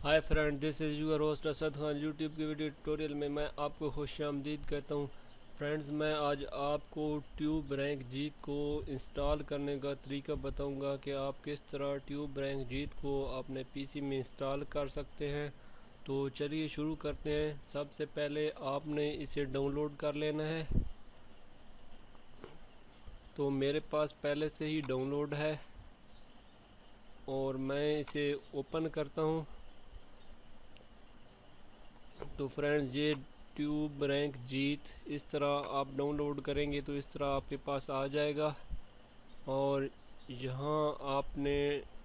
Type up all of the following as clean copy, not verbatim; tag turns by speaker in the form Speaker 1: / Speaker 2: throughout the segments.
Speaker 1: Hi friend, this is your host Asad Khan. YouTube के video tutorial में मैं आपको खुशामदीद कहता हूँ। फ्रेंड्स, मैं आज आपको ट्यूब रैंक जीत को इंस्टॉल करने का तरीका बताऊंगा कि आप किस तरह ट्यूब रैंक जीत को अपने पीसी में इंस्टॉल कर सकते हैं। तो चलिए शुरू करते हैं। सबसे पहले आपने इसे डाउनलोड कर लेना है। तो मेरे पास पहले से ही डाउनलोड है और मैं इसे ओपन करता हूँ। तो फ्रेंड्स, ये ट्यूब रैंक जीत इस तरह आप डाउनलोड करेंगे तो इस तरह आपके पास आ जाएगा। और यहाँ आपने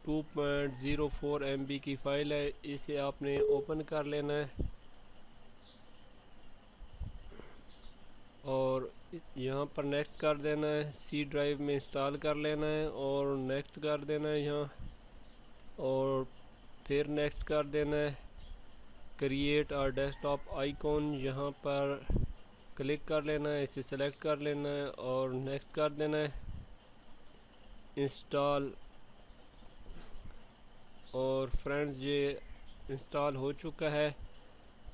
Speaker 1: 2.04 MB की फ़ाइल है, इसे आपने ओपन कर लेना है और यहाँ पर नेक्स्ट कर देना है। सी ड्राइव में इंस्टॉल कर लेना है और नेक्स्ट कर देना है यहाँ, और फिर नेक्स्ट कर देना है। क्रिएट और डेस्कटॉप आइकॉन यहाँ पर क्लिक कर लेना है, इसे सेलेक्ट कर लेना है और नेक्स्ट कर देना है। इंस्टॉल। और फ्रेंड्स, ये इंस्टॉल हो चुका है,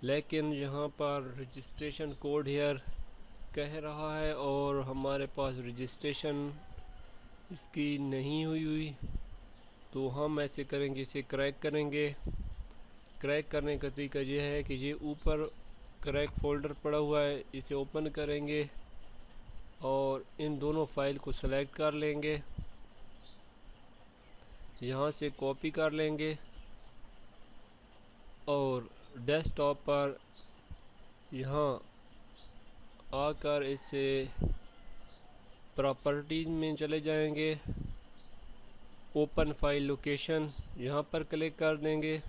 Speaker 1: लेकिन यहाँ पर रजिस्ट्रेशन कोड हेयर कह रहा है और हमारे पास रजिस्ट्रेशन इसकी नहीं हुई। तो हम ऐसे करेंगे, इसे क्रैक करेंगे। क्रैक करने का तरीका यह है कि ये ऊपर क्रैक फोल्डर पड़ा हुआ है, इसे ओपन करेंगे और इन दोनों फाइल को सेलेक्ट कर लेंगे। यहाँ से कॉपी कर लेंगे और डेस्कटॉप पर यहाँ आकर इसे प्रॉपर्टीज़ में चले जाएंगे। ओपन फाइल लोकेशन यहाँ पर क्लिक कर देंगे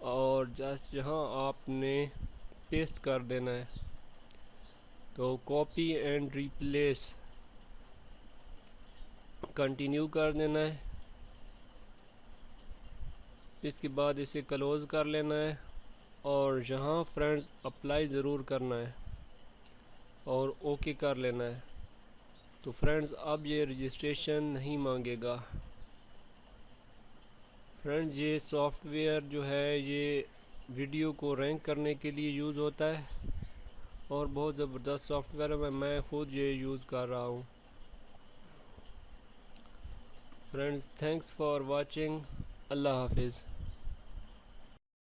Speaker 1: और जस्ट यहाँ आपने पेस्ट कर देना है। तो कॉपी एंड रिप्लेस कंटिन्यू कर देना है। इसके बाद इसे क्लोज़ कर लेना है और यहाँ फ्रेंड्स अप्लाई ज़रूर करना है और ओके कर लेना है। तो फ्रेंड्स, अब ये रजिस्ट्रेशन नहीं मांगेगा। फ्रेंड्स, ये सॉफ्टवेयर जो है ये वीडियो को रैंक करने के लिए यूज़ होता है और बहुत ज़बरदस्त सॉफ्टवेयर है। मैं खुद ये यूज़ कर रहा हूँ। Friends, thanks for watching. अल्लाह हाफिज़।